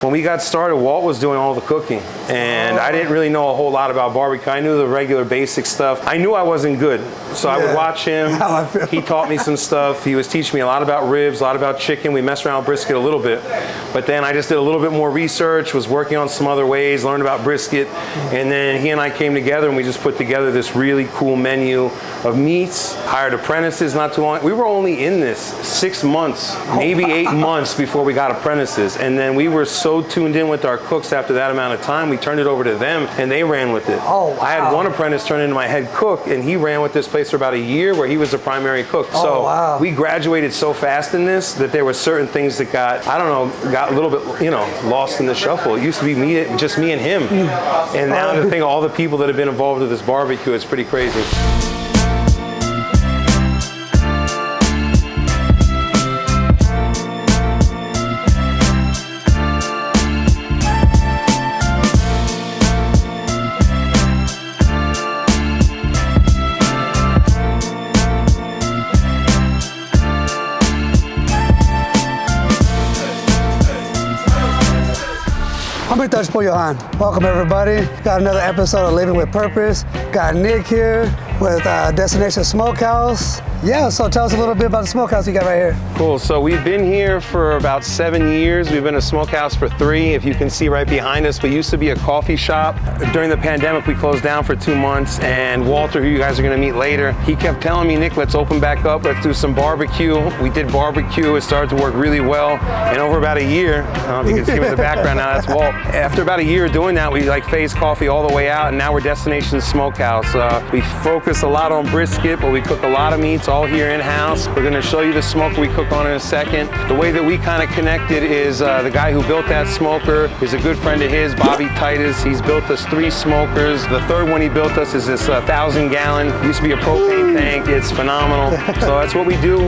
When we got started, Walt was doing all the cooking, and I didn't really know a whole lot about barbecue. I knew the regular basic stuff. I knew I wasn't good, so I would watch him. He taught me some stuff. He was teaching me a lot about ribs, a lot about chicken. We messed around with brisket a little bit, but then I just did a little bit more research, was working on some other ways, learned about brisket, and then he and I came together and we just put together this really cool menu of meats, hired apprentices not too long. We were only in this 6 months, maybe 8 months before we got apprentices, and then we were so tuned in with our cooks after that amount of time, we turned it over to them and they ran with it. Oh, wow. I had one apprentice turn into my head cook, and he ran with this place for about a year where he was the primary cook. So we graduated so fast in this that there were certain things that got a little bit, lost in the shuffle. It used to be just me and him. And now to think of all the people that have been involved with this barbecue, it's pretty crazy. I'm Pitmaster for Johan. Welcome everybody. Got another episode of Living with Purpose. Got Nick here with Destination Smokehouse. Yeah, so tell us a little bit about the smokehouse you got right here. Cool, so we've been here for about 7 years. We've been a smokehouse for 3. If you can see right behind us, we used to be a coffee shop. During the pandemic, we closed down for 2 months, and Walter, who you guys are gonna meet later, he kept telling me, Nick, let's open back up, let's do some barbecue. We did barbecue, it started to work really well, and over about a year, I don't know if you can see in the background now, that's Walt. After about a year of doing that, we phased coffee all the way out, and now we're Destination Smokehouse. We focus a lot on brisket, but we cook a lot of meats all here in-house. We're gonna show you the smoker we cook on in a second. The way that we kind of connected is the guy who built that smoker is a good friend of his, Bobby Titus. He's built us 3 smokers. The third one he built us is this 1,000-gallon, used to be a propane tank. It's phenomenal. So that's what we do.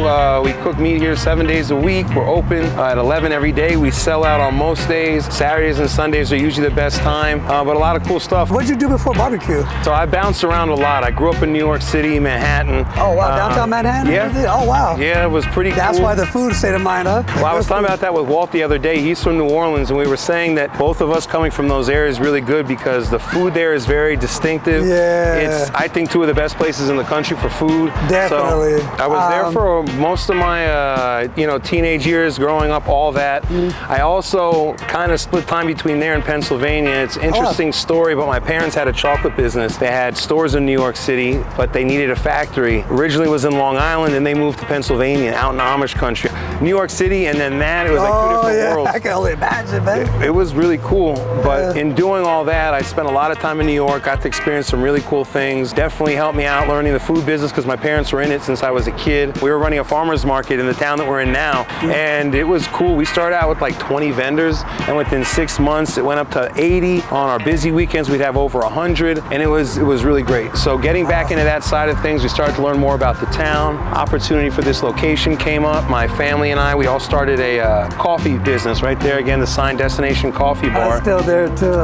We cook meat here 7 days a week. We're open at 11 every day. We sell out on most days. Saturdays and Sundays are usually the best time, but a lot of cool stuff. What did you do before barbecue? So I bounced around a lot. I grew up in New York City, Manhattan. Oh wow, downtown Manhattan? Yeah. Oh wow. Yeah, it was pretty cool. That's why the food stayed in mind, huh? Well, I was talking about that with Walt the other day. He's from New Orleans, and we were saying that both of us coming from those areas is really good because the food there is very distinctive. Yeah. It's, I think, 2 of the best places in the country for food. Definitely. So I was there for most of my, teenage years, growing up, all that. I also kind of split time between there and Pennsylvania. It's an interesting story, but my parents had a chocolate business. They had stores in New York City, but they needed a factory. Originally it was in Long Island, and they moved to Pennsylvania, out in Amish country. New York City, and then that, it was like 2 different worlds. I can only imagine, man. It was really cool, but in doing all that, I spent a lot of time in New York, got to experience some really cool things. Definitely helped me out learning the food business because my parents were in it since I was a kid. We were running a farmer's market in the town that we're in now, and it was cool. We started out with like 20 vendors, and within 6 months, it went up to 80. On our busy weekends, we'd have over 100, and it was really great. So getting back into that side of things, we started to learn more about the town. Opportunity for this location came up. My family and I, we all started a coffee business right there. Again, the sign Destination Coffee Bar. I'm still there too.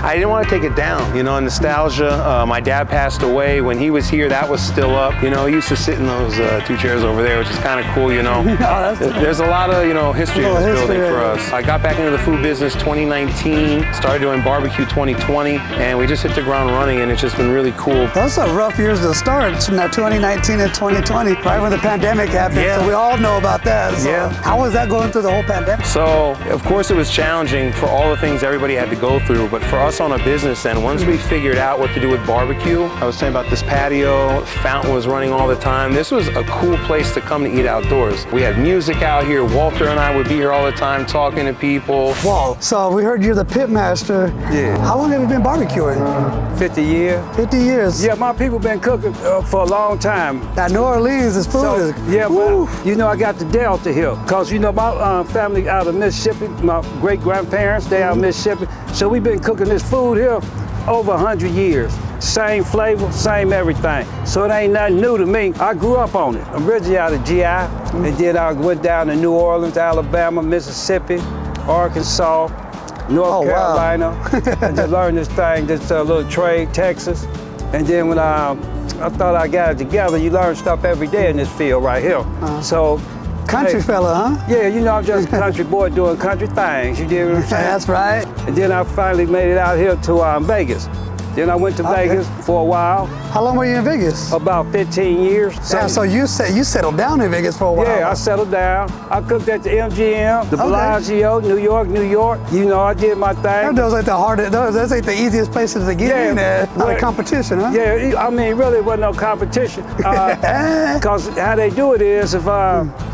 I didn't want to take it down, nostalgia. My dad passed away. When he was here, that was still up. He used to sit in those 2 chairs over there, which is kind of cool, There's a lot of, history in this building for us. I got back into the food business 2019, started doing barbecue 2020, and we just hit the ground running, and it's just been really cool. Those are rough years to start, from that 2019 and 2020, right when the pandemic happened. Yeah. So we all know about that. So yeah. How was that going through the whole pandemic? So, of course, it was challenging for all the things everybody had to go through, but for us on a business end, once we figured out what to do with barbecue, I was saying about this patio, fountain was running all the time. This was a cool place to come to eat outdoors. We had music out here. Walter and I would be here all the time talking to people. Whoa, so we heard you're the Pitmaster. Yeah. How long have you been barbecuing? 50 years. 50 years? Yeah, my people been cooking for a long time. Now, New Orleans, this food is... Yeah, but I got the Delta here. Because, my family out of Mississippi, my great-grandparents, they out of Mississippi. So we've been cooking this food here over 100 years. Same flavor, same everything. So it ain't nothing new to me. I grew up on it. I'm originally out of GI, and then I went down to New Orleans, Alabama, Mississippi, Arkansas, North Carolina, and just learned this thing, this little trade, Texas. And then when I thought I got it together, you learn stuff every day in this field right here. So Country fella, huh? Yeah, you know, I'm just a country boy doing country things. You get what I'm saying? That's right. And then I finally made it out here to Vegas. Then I went to Vegas for a while. How long were you in Vegas? About 15 years. Yeah, so you settled down in Vegas for a while. Yeah, I settled down. I cooked at the MGM, the Bellagio, New York. You know, I did my thing. Those ain't the hardest. Those ain't the easiest places to get in there. Not a competition, huh? Yeah, I mean, really, it wasn't no competition. Because how they do it is, if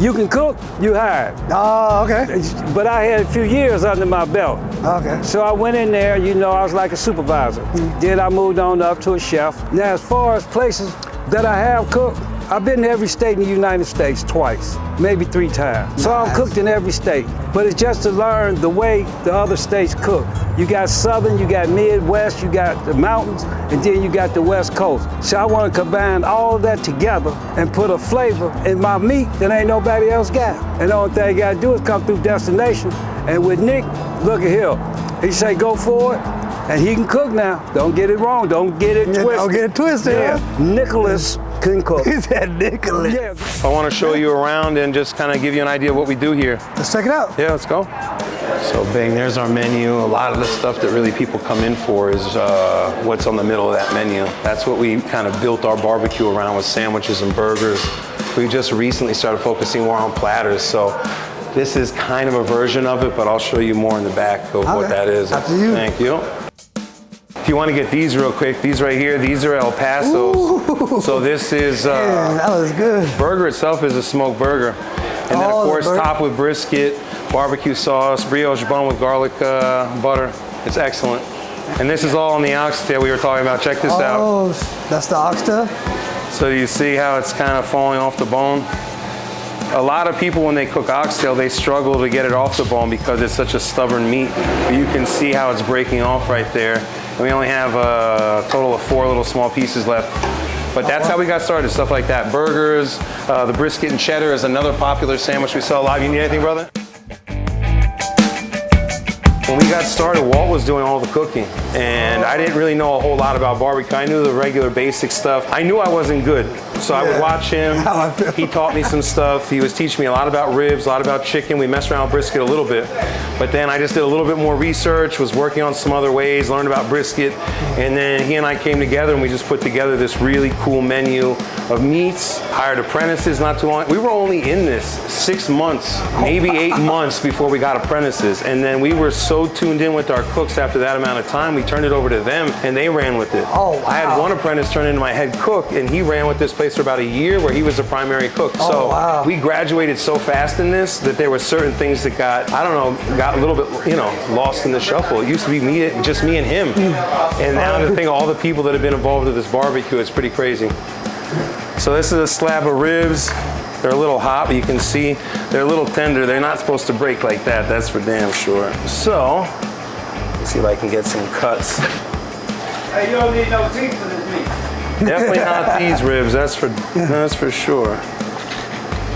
you can cook, you hired. Oh, okay. But I had a few years under my belt. Okay. So I went in there, you know, I was like a supervisor. Then I moved on up to a chef. Now, as far as places that I have cooked, I've been to every state in the United States twice, maybe 3 times. So I've cooked in every state. But it's just to learn the way the other states cook. You got Southern, you got Midwest, you got the mountains, and then you got the West Coast. So I want to combine all of that together and put a flavor in my meat that ain't nobody else got. And the only thing you got to do is come through destination. And with Nick, look at here. He say go for it. And he can cook now. Don't get it wrong. Don't get it twisted. Don't get it twisted. Yeah. Nicholas can cook. He said Nicholas. Yeah. I want to show you around and just kind of give you an idea of what we do here. Let's check it out. Yeah, let's go. So bang, there's our menu. A lot of the stuff that really people come in for is what's on the middle of that menu. That's what we kind of built our barbecue around, with sandwiches and burgers. We just recently started focusing more on platters. So this is kind of a version of it, but I'll show you more in the back of what that is. After you. Thank you. If you want to get these real quick, these right here, these are El Pasos. Ooh. So this is, Yeah, that was good. burger itself is a smoked burger. And then of course topped with brisket, barbecue sauce, brioche bun with garlic butter. It's excellent. And this is all on the oxtail we were talking about. Check this out. Oh, that's the oxtail? So you see how it's kind of falling off the bone? A lot of people, when they cook oxtail, they struggle to get it off the bone because it's such a stubborn meat. But you can see how it's breaking off right there. And we only have a total of 4 little small pieces left. But that's how we got started, stuff like that. Burgers, the brisket and cheddar is another popular sandwich we sell a lot. You need anything, brother? When we got started, Walt was doing all the cooking, and I didn't really know a whole lot about barbecue. I knew the regular basic stuff. I knew I wasn't good, so I would watch him. He taught me some stuff. He was teaching me a lot about ribs, a lot about chicken. We messed around with brisket a little bit, but then I just did a little bit more research, was working on some other ways, learned about brisket, and then he and I came together and we just put together this really cool menu of meats, hired apprentices not too long. We were only in this 6 months, maybe 8 months before we got apprentices, and then we were so tuned in with our cooks after that amount of time, we turned it over to them and they ran with it. Oh, wow. I had one apprentice turn into my head cook, and he ran with this place for about a year where he was the primary cook. So wow. we graduated so fast in this that there were certain things that got a little bit, lost in the shuffle. It used to be just me and him. And now to think of all the people that have been involved with this barbecue, it's pretty crazy. So this is a slab of ribs. They're a little hot, but you can see they're a little tender. They're not supposed to break like that, that's for damn sure. So, let's see if I can get some cuts. Hey, you don't need no teeth for this meat. Definitely not these ribs, that's for sure.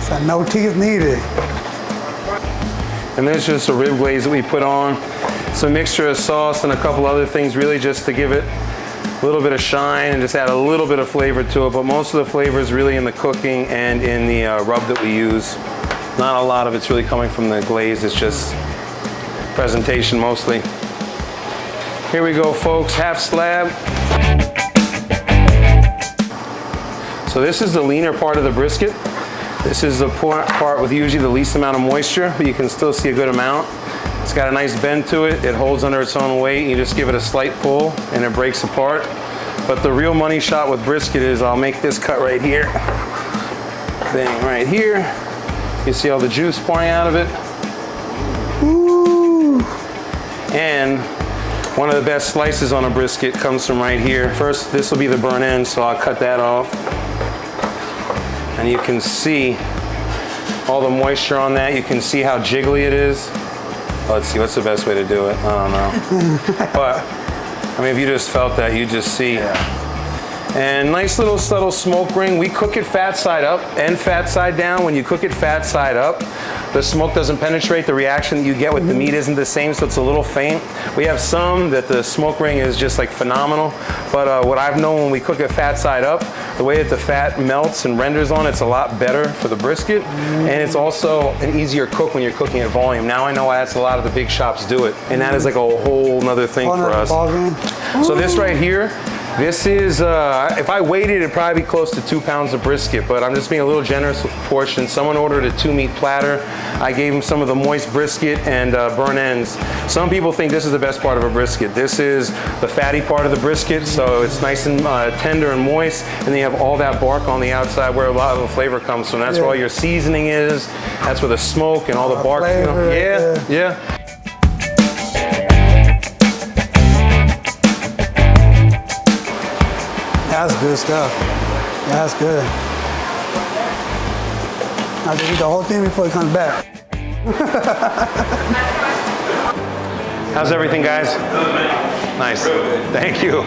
So no teeth needed. And there's just a rib glaze that we put on. It's a mixture of sauce and a couple other things, really just to give it a little bit of shine and just add a little bit of flavor to it, but most of the flavor is really in the cooking and in the rub that we use. Not a lot of it's really coming from the glaze, it's just presentation mostly. Here we go, folks, half slab. So this is the leaner part of the brisket. This is the part with usually the least amount of moisture, but you can still see a good amount. It's got a nice bend to it. It holds under its own weight. You just give it a slight pull and it breaks apart. But the real money shot with brisket is I'll make this cut right here. Bang, right here. You see all the juice pouring out of it. Ooh. And one of the best slices on a brisket comes from right here. First, this will be the burn end, so I'll cut that off. And you can see all the moisture on that. You can see how jiggly it is. Let's see, what's the best way to do it? I don't know. But, I mean, if you just felt that, you just see. And nice little subtle smoke ring. We cook it fat side up and fat side down. When you cook it fat side up, the smoke doesn't penetrate. The reaction that you get with the meat isn't the same, so it's a little faint. We have some that the smoke ring is just like phenomenal, but what I've known when we cook it fat side up, the way that the fat melts and renders on it's a lot better for the brisket, and it's also an easier cook when you're cooking at volume. Now I know why that's a lot of the big shops do it, and that is like a whole nother thing for us. So this right here, this is, if I weighed it, it'd probably be close to 2 pounds of brisket, but I'm just being a little generous with portions. Someone ordered a 2-meat platter. I gave them some of the moist brisket and burnt ends. Some people think this is the best part of a brisket. This is the fatty part of the brisket, so it's nice and tender and moist, and then you have all that bark on the outside where a lot of the flavor comes from. That's where all your seasoning is. That's where the smoke and all the bark, you know? Yeah. That's good stuff. That's good. I just eat the whole thing before it comes back. How's everything, guys? Nice. Thank you.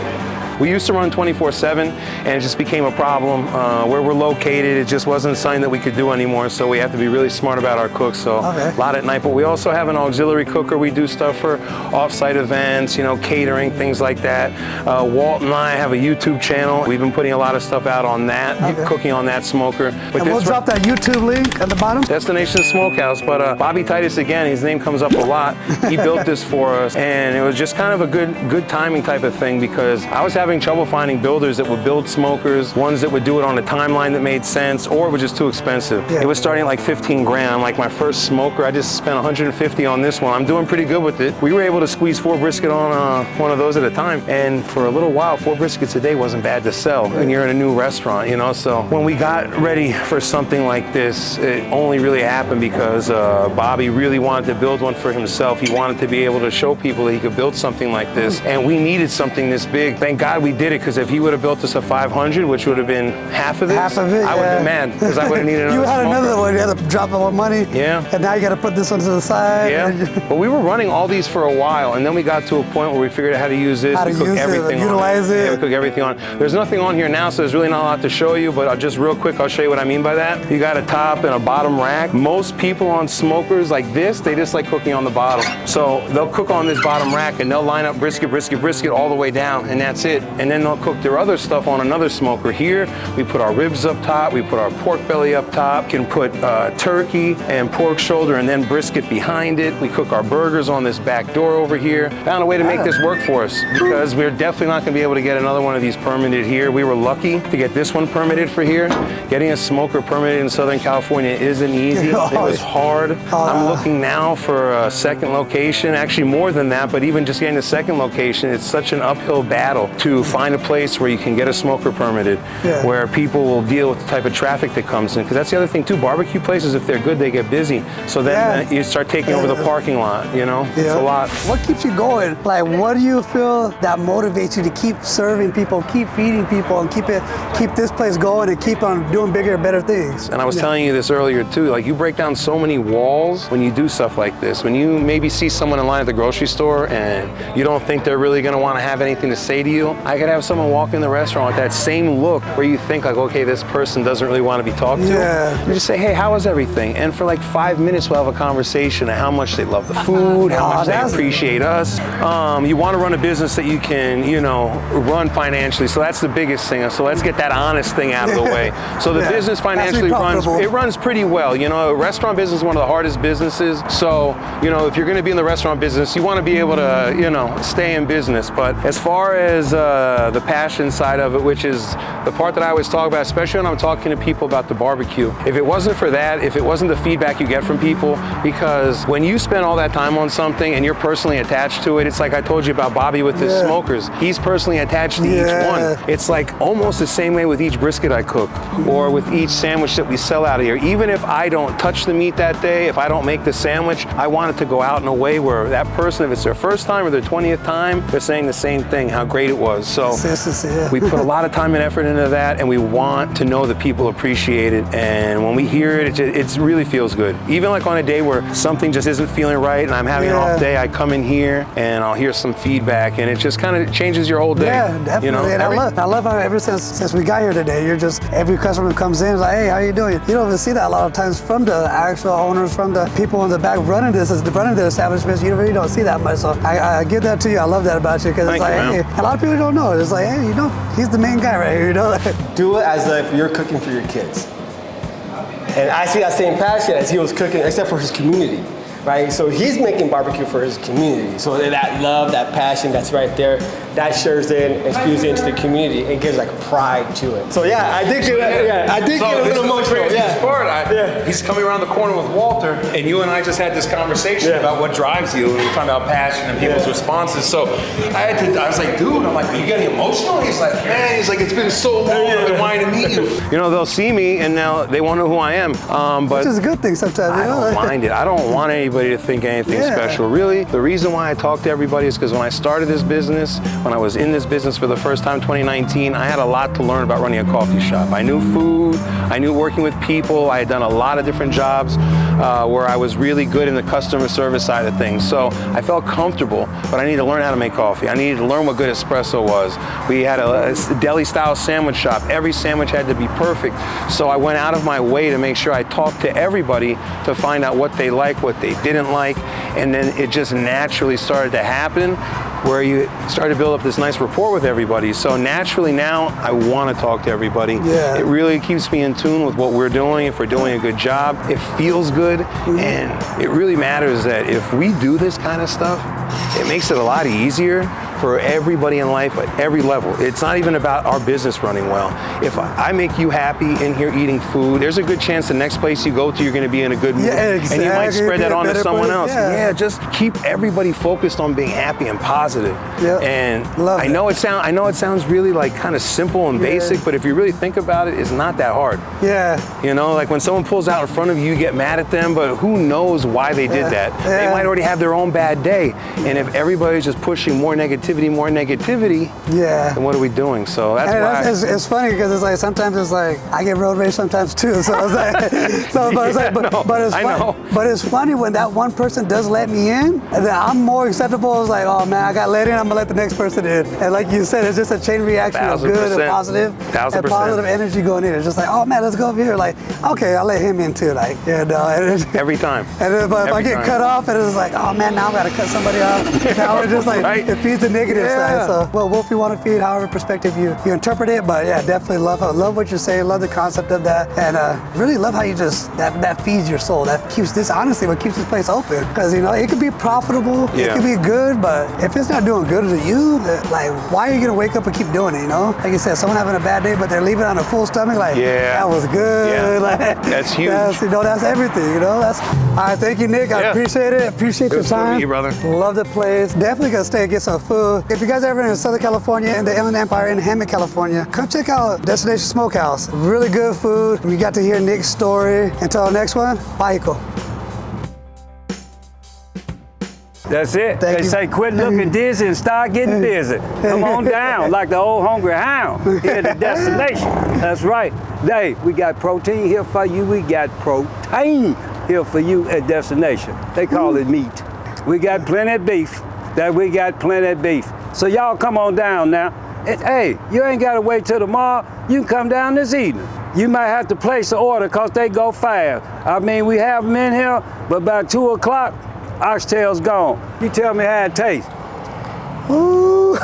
We used to run 24/7, and it just became a problem. Where we're located, it just wasn't something that we could do anymore, so we have to be really smart about our cooks, so a lot at night. But we also have an auxiliary cooker. We do stuff for off-site events, you know, catering, things like that. Walt and I have a YouTube channel. We've been putting a lot of stuff out on that, cooking on that smoker. But and we'll drop that YouTube link at the bottom. Destination Smokehouse, but Bobby Titus, again, his name comes up a lot. He built this for us, and it was just kind of a good timing type of thing, because I was having trouble finding builders that would build smokers, ones that would do it on a timeline that made sense, or it was just too expensive. It was starting at like 15 grand. Like my first smoker, I just spent 150 on this one. I'm doing pretty good with it. We were able to squeeze 4 brisket on one of those at a time, and for a little while, 4 briskets a day wasn't bad to sell when you're in a new restaurant, you know? So when we got ready for something like this, it only really happened because Bobby really wanted to build one for himself. He wanted to be able to show people that he could build something like this, and we needed something this big. Thank God we did it, because if he would have built us a 500, which would have been half of this, I would have been mad, because I would have needed another You had smoker. another one, you had to drop more money. And now you got to put this one to the side. But we were running all these for a while, and then we got to a point where we figured out how to use this. We cook everything on it. Utilize it. Yeah, we cook everything on it. There's nothing on here now, so there's really not a lot to show you, but just real quick, I'll show you what I mean by that. You got a top and a bottom rack. Most people on smokers like this, they just like cooking on the bottom. So they'll cook on this bottom rack, and they'll line up brisket all the way down, and that's it. And then they'll cook their other stuff on another smoker. Here, we put our ribs up top, we put our pork belly up top, can put turkey and pork shoulder and then brisket behind it. We cook our burgers on this back door over here. Found a way to make this work for us, because we're definitely not gonna be able to get another one of these permitted here. We were lucky to get this one permitted for here. Getting a smoker permitted in Southern California isn't easy. It was hard. I'm looking now for a second location, actually more than that, but even just getting a second location, it's such an uphill battle to find a place where you can get a smoker permitted, where people will deal with the type of traffic that comes in. Because that's the other thing too, barbecue places, if they're good, they get busy. So then you start taking over the parking lot, you know? It's a lot. What keeps you going? Like, what do you feel that motivates you to keep serving people, keep feeding people, and keep this place going and keep on doing bigger and better things? And I was telling you this earlier too, like you break down so many walls when you do stuff like this. When you maybe see someone in line at the grocery store and you don't think they're really gonna wanna have anything to say to you, I could have someone walk in the restaurant with that same look where you think like, okay, this person doesn't really want to be talked to. You just say, hey, how was everything? And for like 5 minutes, we'll have a conversation of how much they love the food, how much they appreciate us. You want to run a business that you can, you know, run financially. So that's the biggest thing. So let's get that honest thing out of the way. So the business financially runs pretty well. You know, restaurant business is one of the hardest businesses. So, you know, if you're going to be in the restaurant business, you want to be able to, you know, stay in business. But as far as the passion side of it, which is the part that I always talk about, especially when I'm talking to people about the barbecue, if it wasn't for that, if it wasn't the feedback you get from people, because when you spend all that time on something and you're personally attached to it, it's like I told you about Bobby with his smokers. He's personally attached to each one. It's like almost the same way with each brisket I cook, or with each sandwich that we sell out of here. Even if I don't touch the meat that day, if I don't make the sandwich, I want it to go out in a way where that person, if it's their first time or their 20th time, they're saying the same thing, how great it was. was. So Consistency, yeah. we put a lot of time and effort into that, and we want to know that people appreciate it. And when we hear it, it really feels good. Even like on a day where something just isn't feeling right and I'm having an off day, I come in here and I'll hear some feedback, and it just kind of changes your whole day. Yeah, definitely. You know, And I love how ever since we got here today, you're just, every customer comes in like, hey, how you doing? You don't even see that a lot of times from the actual owners, from the people in the back running the establishments. You really don't see that much. So I give that to you. I love that about you, because it's like, hey, a lot of people don't know. It's like, hey, you know, he's the main guy right here, you know? Do it as if you're cooking for your kids. And I see that same passion as he was cooking, except for his community, right? So he's making barbecue for his community. So that love, that passion that's right there, that shares in and spews into the community and gives like pride to it. So yeah, I did get a little emotional. He's coming around the corner with Walter, and you and I just had this conversation about what drives you, and we're talking about passion and people's responses. So I was like, dude, I'm like, are you getting emotional? He's like, man, it's been so long, I've been wanting to meet you. You know, they'll see me and now they won't know who I am. But Which is a good thing sometimes. I don't mind it. I don't want anybody to think anything special. Really, the reason why I talk to everybody is because when I started this business, when I was in this business for the first time, 2019, I had a lot to learn about running a coffee shop. I knew food, I knew working with people, I had done a lot of different jobs where I was really good in the customer service side of things. So I felt comfortable, but I needed to learn how to make coffee. I needed to learn what good espresso was. We had a deli-style sandwich shop. Every sandwich had to be perfect. So I went out of my way to make sure I talked to everybody to find out what they like, what they didn't like, and then it just naturally started to happen, where you start to build up this nice rapport with everybody. So naturally now, I want to talk to everybody. Yeah. It really keeps me in tune with what we're doing, if we're doing a good job. It feels good, and it really matters that if we do this kind of stuff, it makes it a lot easier for everybody in life at every level. It's not even about our business running well. If I make you happy in here eating food, there's a good chance the next place you go to, you're gonna be in a good mood. Yeah, exactly. And you might spread that on to someone else. Yeah. Just keep everybody focused on being happy and positive. Yeah. And Love I know it sounds really like kind of simple and basic, but if you really think about it, it's not that hard. Yeah. You know, like when someone pulls out in front of you, you get mad at them, but who knows why they did that? They might already have their own bad day. And if everybody's just pushing more negativity, then what are we doing? So that's why. It's funny because it's like sometimes it's like I get road rage sometimes too. So it's like, but it's funny when that one person does let me in, and then I'm more acceptable. It's like, oh man, I got let in, I'm gonna let the next person in. And like you said, it's just a chain reaction of good and positive, and positive energy going in. It's just like, oh man, let's go over here. Like, okay, I'll let him in too. Like, every time. And then, but if I get cut off, and it's like, oh man, now I gotta cut somebody off. Now it's just like it feeds the negative side. So, well, what you want to feed, however perspective you interpret it, but yeah, definitely love what you're saying, love the concept of that, and really love how you just that feeds your soul. That keeps this, honestly, what keeps this place open, because you know it could be profitable, it could be good, but if it's not doing good to you, like why are you gonna wake up and keep doing it? You know, like you said, someone having a bad day, but they're leaving on a full stomach, like that was good. Like, that's huge. That's everything. You know, that's all right. Thank you, Nick. I appreciate it. Appreciate your time. Good to meet you, brother. Love the place. Definitely gonna stay and get some food. If you guys are ever in Southern California, in the Inland Empire, in Hammond, California, come check out Destination Smokehouse. Really good food. We got to hear Nick's story. Until the next one, bye, Iko. That's it. They say quit looking dizzy and start getting busy. Come on down like the old hungry hound here at the destination. That's right. We got protein here for you. We got protein here for you at destination. They call it meat. We got plenty of beef. We got plenty of beef. So y'all come on down now. Hey, you ain't got to wait till tomorrow. You can come down this evening. You might have to place an order because they go fast. I mean, we have them in here, but by 2 o'clock, oxtail's gone. You tell me how it tastes. Ooh.